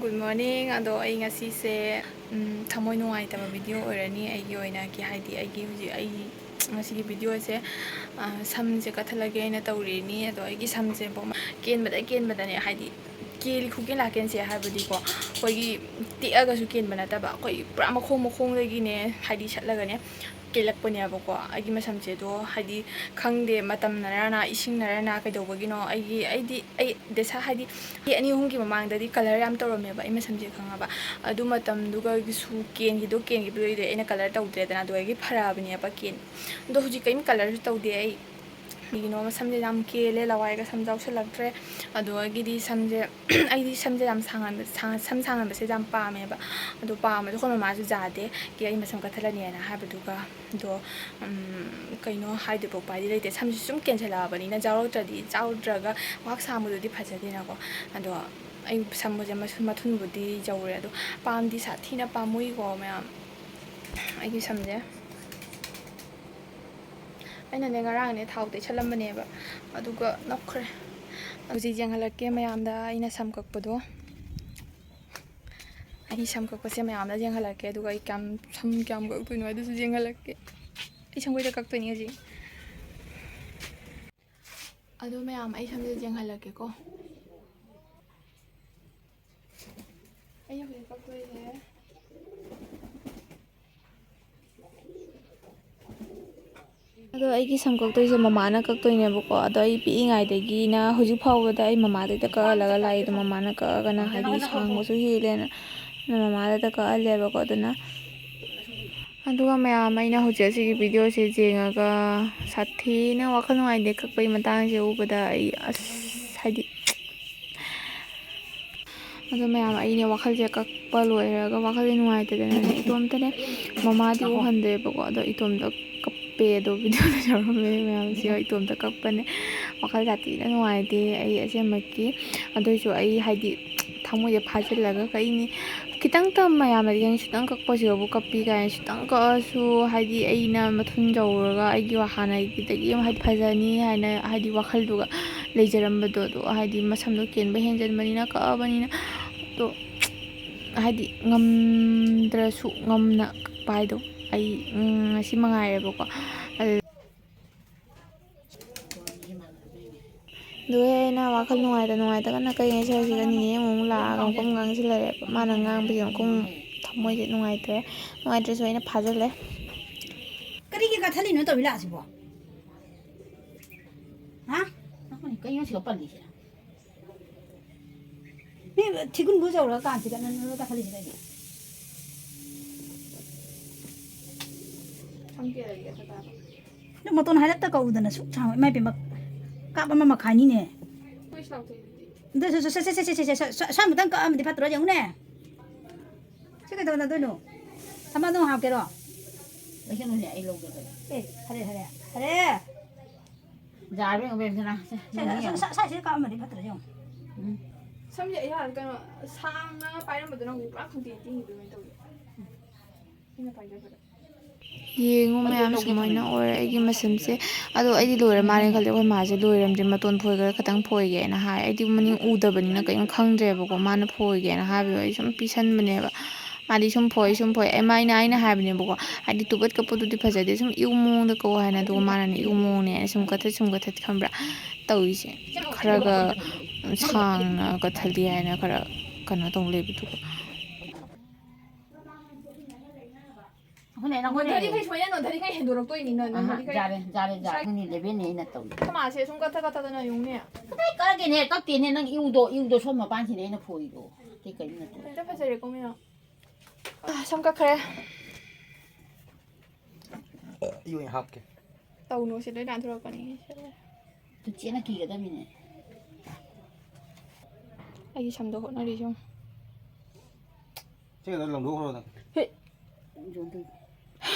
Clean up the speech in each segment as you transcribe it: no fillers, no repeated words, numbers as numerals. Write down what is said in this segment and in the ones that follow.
Good morning. Ado ay ngasi se thamoy nuwaitaba video orani aigi oina ki haidi aigi huji ai ngasi ki video se samje kathalage aina tawrini ado aigi samje bo ken bada ne haidi keli khuke la ken se habudi ko koi ti aga su ken bana taba koi pura makhong lagi ne haidi chatlaga ne kelak panya bako aigi masamje do haidi khangde matam narana ising narana kaidobagino ai desa haidi ani hungi mamang dadi color yam tawrame ba ima samje khangaba adu matam duga su ken gi do ina color tawdre dana do aigi pharabani ba ken do huji kaim color tawde ai Gino samje jam kele lawai ga samjau selaktre ado agidi samje aidi samje jam sangan bese jam pa me ba ado pa me ko ma ju jade ki ai masam ka thalani na ha baduga do kaino haide bo pai leite samje sum cancela bani na jaw draga wak samu di phajade na ko ado ai sammo jam mathun budi jawre ado pam di sathina pamui go me ai gi samje aina ne ngarang ne thaude chalamane ba aduga nokre aji jenghalake mayamda aina samkakpado ai samkakpase mayamda jenghalake aduga ai kam gaktoino adu jenghalake ai sangoi da kaktoini aji adu mayam ai samje jenghalake ko ai hoye kaktoine ado aigi samkaktoise mamana kaktoine bako ado ai piingai na hujik phawada ai mamada ta ka laga lai do mamana ka gana haidi sangbosu hilena na mamada ta ka ale bako dana aduga mayam aina hujik asigi video se jengaga sathina wakhal nuaide kakpai matang se ubada ai haidi ado mayam aine wakhal je kakpa loiraga wakhal nuaitadana itomtane mamadi uhande bako ado itomda pedo video da jarame mayam si itom ta kapane wakal jati na nuaide ai asemaki adoisu ai haidi thamoye phajillaga kaini kitang ta mayam yang sutang kakpasi bu kapi ga sutang ka su haidi aina mathun jawraga aigi wahana gidagi haidi phajani haina haidi wakhal duga leijarambado do haidi masamdo kenba henjan manina ka banina to haidi ngamdrasu ngamna paido ai ngasi mangai bako Dua na wakal nuai ta kana kai ngai sa siga ni mong la gam kom ngang silare mana ngang bi kom thamoi je nuai tre so ina phajale kari ki ka thali no to bila asibo ha nakoni kai ngai siga pali sira ni thigun bu jawra ka siga nan no ka thali sira ni no moton halat ta ka udana su cha mai pe mak ka ba ma khani ne ndo sa mutan ka am di patro jang ne chika da na do no sama no ha ke ro ba chen no ne ai lo ke hare ja be be na sa ka am di patro jang samje ya kan sanga pairam badana upra khunti ti do me to ina paida bada yengu mayam sumaina ore aigi masamse ado aidi loira mare khale oi maje loiramje maton phoiga khatang phoige na hai aidi maning udabani na kaim khangdre bako mana phoige na habi oi sum pisan bane ba madi sum phoi ai aina habine bako aidi tubat kapodu di phajade sum iumong da ko haina do mana ni iumong ne sum katha khambra tawise kharaga sang ka thali haina khara kana tong lebi tu hone na hone dari kai soya no dari kai hendorok toini no jare ni lebe ne na to kama se sum kata da na yungme kai ka ge ne ka te ne nang iudo so ma pan si ne na phoi do te kai na to ta phasare ko me sam ka khare yêu anh học kìa tàu nó sẽ đến đàn thôi còn đi tu che na ki ga da mi ne ai sam do nó đi chung chứ là lòng đũa rồi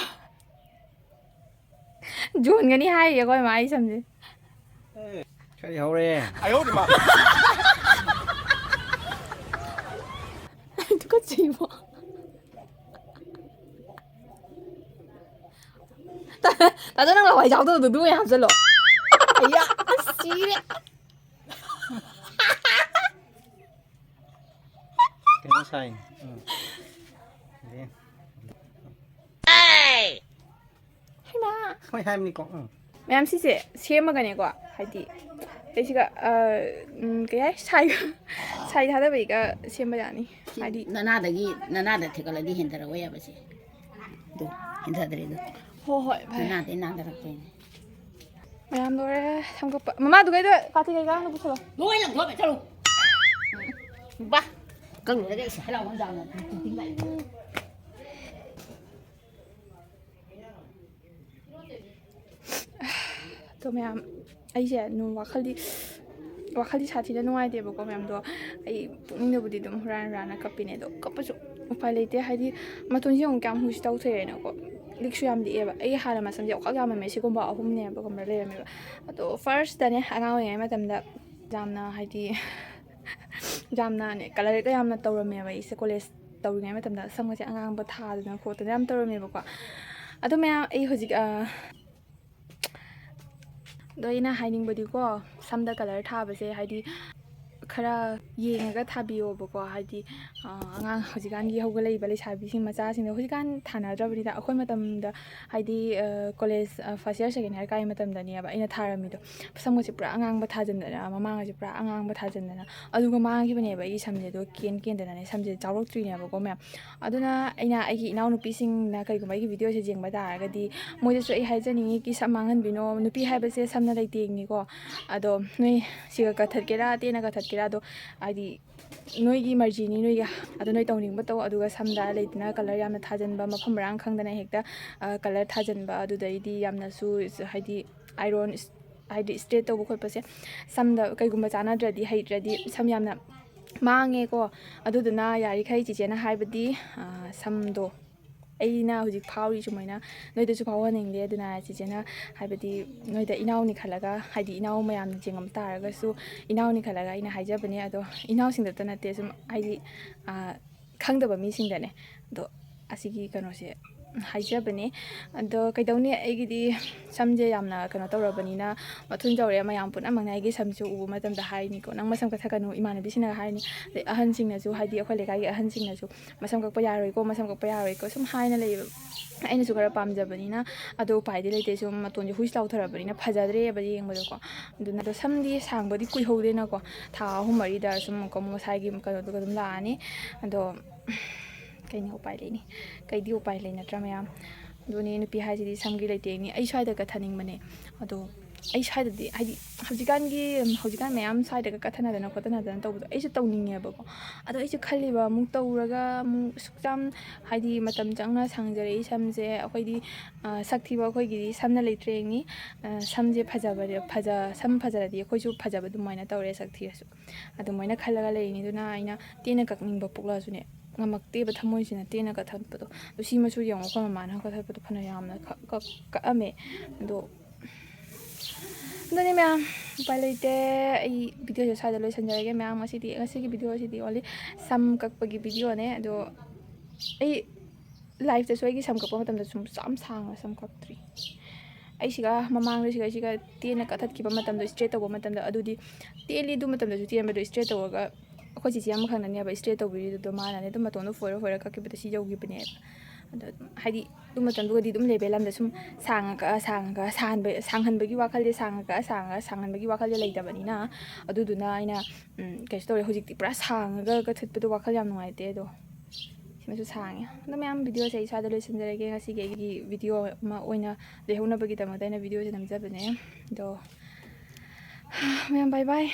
Jun cái này hay vậy coi mà ai sam gì cái gì hậu đây ai hốt mà có gì mà ta cho nó là phải giáo tôi từ đuôi học rồi ấy à xí đấy Kaya sign. Then. 하이마. Hoi hai ni ko. ꯃꯌꯥꯝ ꯁꯤꯁꯦ ꯁꯦꯝꯃꯒꯅꯦꯀꯣ ꯍꯥꯏꯗꯤ ꯑꯩꯁꯤꯒ ꯀꯩ ꯍꯥꯏ ꯁꯥꯏ ꯊꯥꯗꯕꯩꯒ ꯁꯦꯝꯕ ꯌꯥꯅꯤ ꯍꯥꯏꯗꯤ ꯅꯅꯥꯗ ꯊꯦꯛꯀꯠꯂꯗꯤ ꯍꯦꯟꯊꯔꯛꯑꯣ ꯌꯥꯕꯁꯦ ꯑꯗꯣ ꯍꯦꯟꯊꯗ꯭ꯔꯦꯗꯣ ꯍꯣꯏ ꯐꯔꯦ ꯅꯅꯥꯗꯩ ꯅꯥꯟꯊꯔꯛꯇꯣꯏꯅꯦ ꯃꯌꯥꯝ ꯂꯣꯏꯔꯦ ꯁꯝꯒꯠꯄ ꯃꯃꯥꯗꯨꯒꯩꯗꯣ ꯀꯥꯇꯤ ꯀꯩꯀꯥ ꯄꯨꯁꯜꯂꯣ ꯂꯣꯏ ꯂꯪꯊꯣꯛꯑ ꯆꯠꯂꯨ ꯕꯥ ꯀꯪꯂꯨꯔꯒ ꯏꯁ ꯍꯔꯥꯎ ꯍꯟꯖꯥꯡꯅ ꯑꯗꯣ ꯃꯌꯥꯝ ꯑꯩꯁꯦ ꯋꯥꯈꯜꯗꯤ ꯁꯥꯊꯤꯅ ꯅꯨꯡꯉꯥꯏꯇꯦꯕꯀꯣ ꯃꯌꯥꯝꯗꯣ ꯑꯩ ꯄꯨꯛꯅꯤꯡꯗꯕꯨꯗꯤ ꯑꯗꯨꯝ ꯍꯨꯔꯥꯟ ꯀꯞꯄꯤꯅꯦ ꯑꯗꯣ ꯀꯞꯄꯁꯨ ꯎꯄꯥꯏ ꯂꯩꯇꯦ ꯍꯥꯏꯗꯤ ꯃꯇꯣꯟꯁꯦ ꯑꯃꯨꯛ ꯀꯌꯥꯝ ꯍꯨꯁ ꯇꯧꯊꯣꯛꯑꯦꯅꯀꯣ ꯂꯤꯛꯁꯨ ꯌꯥꯝ ꯂꯤꯛꯑꯦꯕ ꯑꯩ ꯍꯥꯟꯅ ꯃꯁꯝꯁꯦ ꯋꯥꯈꯜ ꯌꯥꯝꯃꯝꯃꯦ ꯁꯤꯒꯨꯝꯕ ꯑꯍꯨꯝꯅꯦꯕ ꯒꯨꯝꯕ ꯂꯩꯔꯝꯃꯦꯕ ꯑꯗꯣ ꯐꯥꯔꯁꯇꯅꯦ ꯑꯉꯥꯡ ꯑꯣꯏꯔꯤꯉꯩ ꯃꯇꯝꯗ ꯌꯥꯝꯅ ꯍꯥꯏꯗꯤ ꯌꯥꯝꯅꯅꯦ ꯀꯂꯔꯒ ꯌꯥꯝꯅ ꯇꯧꯔꯝꯃꯦꯕ ꯑꯩꯁꯦ ꯀꯣꯂꯦꯖ ꯇꯧꯔꯤꯉꯩ ꯃꯇꯝꯗ ꯁꯝꯒꯁꯦ ꯑꯉꯥꯡꯕ ꯊꯥꯗꯅ ꯈꯣꯠꯇꯅ ꯌꯥꯝ ꯇꯧꯔꯝꯃꯦꯕꯀꯣ ꯑꯗꯣ ꯃꯌꯥꯝ ꯑꯩ ꯍꯧꯖꯤꯛ ꯑꯗꯣ ꯑꯩꯅ ꯍꯥꯏꯅꯤꯡꯕꯗꯤꯀꯣ ꯁꯝꯗ ꯀꯂꯔ ꯊꯥꯕꯁꯦ ꯍꯥꯏꯗꯤ ꯈꯔ ꯌꯦꯡꯉꯒ ꯊꯥꯕꯤꯌꯣꯕꯀꯣ ꯍꯥꯏꯗꯤ ꯑꯉꯥꯡ ꯍꯧꯖꯤꯛꯀꯥꯟꯒꯤ ꯍꯧꯒꯠꯂꯛꯏꯕ ꯂꯩꯁꯥꯕꯤꯁꯤꯡ ꯃꯆꯥꯁꯤꯡꯗ ꯍꯧꯖꯤꯛꯀꯥꯟ ꯊꯥꯅꯗ꯭ꯔꯕꯅꯤꯅ ꯑꯩꯈꯣꯏ ꯃꯇꯝꯗ ꯍꯥꯏꯗꯤ ꯀꯣꯂꯦꯖ ꯐꯥꯔꯁ ꯏꯌꯔ ꯁꯦꯀꯦꯟ ꯏꯌꯔ ꯀꯥꯏ ꯃꯇꯝꯗꯅꯦꯕ ꯑꯩꯅ ꯊꯥꯔꯝꯃꯤꯗꯣ ꯁꯝꯒꯁꯦ ꯄꯨꯔꯥ ꯑꯉꯥꯡꯕ ꯊꯥꯖꯤꯟꯗꯅ ꯃꯃꯥꯡꯒꯁꯦ ꯄꯨꯔꯥ ꯑꯉꯥꯡꯕ ꯊꯥꯖꯤꯟꯗꯅ ꯑꯗꯨꯒ ꯃꯥꯡꯈꯤꯕꯅꯦꯕ ꯑꯩꯒꯤ ꯁꯝꯁꯦ ꯑꯗꯣ ꯀꯦꯟꯗꯅꯅꯦ ꯁꯝꯁꯦ ꯆꯥꯎꯔꯛꯇ꯭ꯔꯤꯅꯦꯕꯀꯣ ꯃꯌꯥꯝ ꯑꯗꯨꯅ ꯑꯩꯅ ꯑꯩꯒꯤ ꯏꯅꯥꯎꯅꯨꯄꯤꯁꯤꯡꯅ ꯀꯩꯒꯨꯝꯕ ꯑꯩꯒꯤ ꯚꯤꯗꯤꯑꯣꯁꯦ ꯌꯦꯡꯕ ꯇꯥꯔꯒꯗꯤ ꯃꯣꯏꯗꯁꯨ ꯑꯩ ꯍꯥꯏꯖꯅꯤꯡꯉꯤ ꯀꯤ ꯁꯝ ꯃꯥꯡꯍꯟꯕꯤꯅꯣ ꯅꯨꯄꯤ ꯍꯥꯏꯕꯁꯦ ꯁꯝꯅ ꯂꯩꯇꯦꯡꯅꯤꯀꯣ ꯑꯗꯣ ꯅꯣꯏ ꯁꯤꯒ ꯀꯛꯊꯠꯀꯦꯔꯥ ꯇꯦꯟꯅ ꯀꯛꯊꯠꯀꯦꯔꯥ ꯑꯗꯣ ꯍꯥꯏꯗꯤ ꯅꯣꯏꯒꯤ ꯃꯔꯖꯤꯅꯤ ꯅꯣꯏꯒꯤ ꯑꯗꯣ ꯅꯣꯏ ꯇꯧꯅꯤꯡꯕ ꯇꯧ ꯑꯗꯨꯒ ꯁꯝꯗ ꯂꯩꯇꯅ ꯀꯂꯔ ꯌꯥꯝꯅ ꯊꯥꯖꯤꯟꯕ ꯃꯐꯝ ꯃꯔꯥꯡ ꯈꯪꯗꯅ ꯍꯦꯛꯇ ꯀꯂꯔ ꯊꯥꯖꯤꯟꯕ ꯑꯗꯨꯗꯩꯗꯤ ꯌꯥꯝꯅꯁꯨ ꯍꯥꯏꯗꯤ ꯑꯥꯏꯔꯣꯟ ꯍꯥꯏꯗꯤ ꯏꯁꯇ꯭ꯔꯦꯠ ꯇꯧꯕ ꯈꯣꯠꯄꯁꯦ ꯁꯝꯗ ꯀꯩꯒꯨꯝꯕ ꯆꯥꯟꯅꯗ꯭ꯔꯗꯤ ꯍꯩꯇ꯭ꯔꯗꯤ ꯁꯝ ꯌꯥꯝꯅ ꯃꯥꯡꯉꯦꯀோ ꯑꯗꯨꯗꯨꯅ ꯌꯥꯔꯤꯈꯩ ꯆꯤꯆꯦꯅ ꯍꯥꯏꯕꯗꯤ ꯁꯝꯗꯣ ꯑꯩꯅ ꯍꯧꯖꯤꯛ ꯐꯥꯎꯔꯤ ꯁꯨꯃꯥꯏꯅ ꯅꯣꯏꯗꯁꯨ ꯐꯥꯎꯍꯟꯅꯤꯡꯗꯦ ꯑꯗꯨꯅ ꯆꯤꯆꯦꯅ ꯍꯥꯏꯕꯗꯤ ꯅꯣꯏꯗ ꯏꯅꯥꯎꯅꯤ ꯈꯜꯂꯒ ꯍꯥꯏꯗꯤ ꯏꯅꯥꯎ ꯃꯌꯥꯝꯅ ꯌꯦꯡꯉꯝ ꯇꯥꯔꯒꯁꯨ ꯏꯅꯥꯎꯅꯤ ꯈꯜꯂꯒ ꯑꯩꯅ ꯍꯥꯏꯖꯕꯅꯦ ꯑꯗꯣ ꯏꯅꯥꯎꯁꯤꯡꯗꯇ ꯅꯠꯇꯦ ꯁꯨꯝ ꯍꯥꯏꯗꯤ ꯈꯪꯗꯕ ꯃꯤꯁꯤꯡꯗꯅꯦ ꯑꯗꯣ ꯑꯁꯤꯒꯤ ꯀꯩꯅꯣꯁꯦ ꯍꯥꯏꯖꯕꯅꯦ ꯑꯗꯣ ꯀꯩꯗꯧꯅꯤ ꯑꯩꯒꯤꯗꯤ ꯁꯝꯁꯦ ꯌꯥꯝꯅ ꯀꯩꯅꯣ ꯇꯧꯔꯕꯅꯤ나 ꯃꯊꯨꯟ ꯆꯥꯎꯔꯛꯑꯦ ꯃꯌꯥꯝ ꯄꯨꯝꯅꯃꯛꯅ ꯑꯩꯒꯤ ꯁꯝꯁꯦ ꯎꯕ ꯃꯇꯝꯗ ꯍꯥꯏꯅꯤꯀꯣ ꯅꯪ ꯃꯁꯝ ꯀꯛꯊꯠꯀꯅꯨ ꯏꯃꯥꯟꯅꯕꯤꯁꯤꯡꯅ ꯍꯥꯏꯅꯤ ꯑꯗꯩ ꯑꯍꯟꯁꯤꯡꯅꯁꯨ ꯍꯥꯏꯗꯤ ꯑꯩꯈꯣꯏ ꯂꯩꯀꯥꯏꯒꯤ ꯑꯍꯟꯁꯤꯡꯅꯁꯨ ꯃꯁꯝ ꯀꯛꯄ ꯌꯥꯔꯣꯏꯀꯣ ꯃꯁꯝ ꯀꯛꯄ ꯌꯥꯔꯣꯏꯀꯣ ꯁꯨꯝ ꯍꯥꯏꯅ ꯂꯩꯌꯦꯕ ꯑꯩꯅꯁꯨ ꯈꯔ ꯄꯥꯝꯖꯕꯅꯤꯅ ꯑꯗꯣ ꯎꯄꯥꯏꯗꯤ ꯂꯩꯇꯦ ꯁꯨꯝ ꯃꯇꯣꯟꯁꯦ ꯍꯨꯏꯁ ꯂꯥꯎꯊꯔꯕꯅꯤꯅ ꯐꯖꯗ꯭ꯔꯦꯕ ꯌꯦꯡꯕꯗꯀꯣ ꯑꯗꯨꯅ ꯑꯗꯣ ꯁꯝꯗꯤ ꯁꯥꯡꯕꯗꯤ ꯀꯨꯏꯍꯧꯗꯦꯅꯀꯣ ꯊꯥ 3-4ꯗ ꯁꯨꯝ ꯃꯁꯥꯒꯤ ꯀꯩꯅꯣꯗꯨꯒ ꯑꯗꯨꯝ ꯂꯥꯛꯑꯅꯤ ꯑꯗꯣ ꯀꯩꯅꯣ ꯎꯄꯥꯏ ꯂꯩꯅꯤ ꯀꯩꯗꯤ ꯎꯄꯥꯏ ꯂꯩ ꯅꯠꯇ꯭ꯔꯥ ꯃꯌꯥꯝ ꯑꯗꯨꯅꯤ ꯅꯨꯄꯤ ꯍꯥꯏꯁꯤꯗꯤ ꯁꯝꯒꯤ ꯂꯩꯇꯦꯡꯅꯤ ꯑꯩ ꯁ꯭ꯋꯥꯏꯗ ꯀꯠꯊꯅꯤꯡꯕꯅꯦ ꯑꯗꯣ ꯑꯩ ꯁ꯭ꯋꯥꯏꯗꯗꯤ ꯍꯥꯏꯗꯤ ꯍꯧꯖꯤꯛꯀꯥꯟ ꯃꯌꯥꯝ ꯁ꯭ꯋꯥꯏꯗꯒ ꯀꯠꯊꯅꯗꯅ ꯈꯣꯠꯇꯅꯗꯅ ꯇꯧꯕꯗꯣ ꯑꯩꯁꯨ ꯇꯧꯅꯤꯡꯉꯦꯕꯀꯣ ꯑꯗꯣ ꯑꯩꯁꯨ ꯈꯜꯂꯤꯕ ꯑꯃꯨꯛ ꯇꯧꯔꯒ ꯑꯃꯨꯛ ꯁꯨꯛ ꯌꯥꯝ ꯍꯥꯏꯗꯤ ꯃꯇꯝ ꯆꯪꯅ ꯁꯥꯡꯖꯔꯛꯏ ꯁꯝꯁꯦ ꯑꯩꯈꯣꯏꯗꯤ ꯁꯛ ꯊꯤꯕ ꯑꯩꯈꯣꯏꯒꯤꯗꯤ ꯁꯝꯅ ꯂꯩꯇ꯭ꯔꯦꯡꯅꯤ ꯁꯝꯁꯦ ꯁꯝ ꯐꯖꯔꯗꯤ ꯑꯩꯈꯣꯏꯁꯨ ꯐꯖꯕ ꯑꯗꯨꯃꯥꯏꯅ ꯇꯧꯔꯦ ꯁꯛ ꯊꯤꯔꯁꯨ ꯑꯗꯨꯃꯥꯏꯅ ꯈꯜꯂꯒ ꯂꯩꯔꯤꯅꯤ ꯑꯗꯨꯅ ꯑꯩꯅ ꯇꯦꯟꯅ ꯀꯛꯅꯤꯡꯕ ꯄꯣꯛꯂꯛꯑꯁꯨꯅꯦ ꯉꯝꯃꯛꯇꯦꯕ ꯊꯃꯣꯏꯁꯤꯅ ꯇꯦꯟꯅ ꯀꯛꯊꯠꯄꯗꯣ ꯑꯗꯣ ꯁꯤꯃꯁꯨ ꯌꯦꯡꯉꯣ ꯑꯩꯈꯣꯏ ꯃꯃꯥꯅ ꯀꯛꯊꯠꯄꯗꯣ ꯐꯅ ꯌꯥꯝꯅ ꯀꯛꯑꯝꯃꯦ ꯑꯗꯣ ꯑꯗꯨꯅꯤ ꯃꯌꯥꯝ ꯎꯄꯥꯏ ꯂꯩꯇꯦ ꯑꯩ ꯚꯤꯗꯤꯑꯣꯁꯦ ꯁ꯭ꯋꯥꯏꯗ ꯂꯣꯏꯁꯤꯟꯖꯔꯒꯦ ꯃꯌꯥꯝ ꯉꯁꯤꯒꯤ ꯚꯤꯗꯤꯑꯣꯁꯤꯗꯤ ꯑꯣꯟꯂꯤ ꯁꯝ ꯀꯛꯄꯒꯤ ꯚꯤꯗꯤꯑꯣꯅꯦ ꯑꯗꯣ ꯑꯩ ꯂꯥꯏꯐꯇꯁꯨ ꯑꯩꯒꯤ ꯁꯝ ꯀꯛꯄ ꯃꯇꯝꯗ ꯁꯨꯝ ꯌꯥꯝ ꯁꯥꯡꯅ ꯁꯝ ꯀꯛꯇ꯭ꯔꯤ ꯑꯩꯁꯤꯒ ꯃꯃꯥꯡꯗ ꯁꯤꯒ ꯇꯦꯟꯅ ꯀꯛꯊꯠꯈꯤꯕ ꯃꯇꯝꯗꯣ ꯏꯁꯇ꯭ꯔꯦꯠ ꯇꯧꯕ ꯃꯇꯝꯗ ꯑꯗꯨꯗꯤ ꯇꯦꯜꯂꯤ ꯑꯗꯨ ꯃꯇꯝꯗꯁꯨ ꯇꯦꯟꯕꯗꯣ ꯏꯁꯇ꯭ꯔꯦꯠ ꯇꯧꯔꯒ ꯑꯩꯈꯣꯏ ꯆꯤꯆꯦ ꯑꯃꯈꯛꯅꯅꯦꯕ ꯏꯁꯇ꯭ꯔꯦꯠ ꯇꯧꯕꯤꯔꯤꯗꯨꯗꯣ ꯃꯥꯅꯅꯦ ꯑꯗꯨꯝ ꯃꯇꯣꯟꯗꯣ ꯐꯣꯏꯔ ꯀꯛꯈꯤꯕꯗ ꯁꯤ ꯌꯧꯈꯤꯕꯅꯦꯕ ꯑꯗꯣ ꯍꯥꯏꯗꯤ ꯑꯗꯨ ꯃꯇꯝꯗꯨꯒꯗꯤ ꯑꯗꯨꯝ ꯂꯦꯕꯦꯜ ꯑꯃꯗ ꯁꯨꯝ ꯁꯥꯡꯉꯒ ꯁꯥꯡꯍꯟꯕꯒꯤ ꯋꯥꯈꯜꯁꯦ ꯁꯥꯡꯍꯟꯕꯒꯤ ꯋꯥꯈꯜꯁꯦ ꯂꯩꯇꯕꯅꯤꯅ ꯑꯗꯨꯗꯨꯅ ꯑꯩꯅ ꯀꯩꯁꯨ ꯇꯧꯔꯦ ꯍꯧꯖꯤꯛꯇꯤ ꯄꯨꯔꯥ ꯁꯥꯡꯉꯒ ꯀꯛꯊꯠꯄꯗꯣ ꯋꯥꯈꯜ ꯌꯥꯝ ꯅꯨꯡꯉꯥꯏꯇꯦ ꯑꯗꯣ ꯁꯤꯃꯁꯨ ꯁꯥꯡꯉꯦ ꯑꯗꯣ ꯃꯌꯥꯝ ꯚꯤꯗꯤꯑꯣꯁꯦ ꯑꯩ ꯁ꯭ꯋꯥꯏꯗ ꯂꯣꯏꯁꯤꯟꯖꯔꯒꯦ ꯉꯁꯤꯒꯤ ꯑꯩꯒꯤ ꯚꯤꯗꯤꯑꯣ ꯑꯃ ꯑꯣꯏꯅ ꯂꯩꯍꯧꯅꯕꯒꯤꯗꯃꯛꯇ ꯑꯩꯅ ꯚꯤꯗꯤꯑꯣꯁꯦ ꯅꯝꯖꯕꯅꯦ ꯑꯗꯣ ꯃꯌꯥꯝ ꯕꯥꯏ ꯕꯥꯏ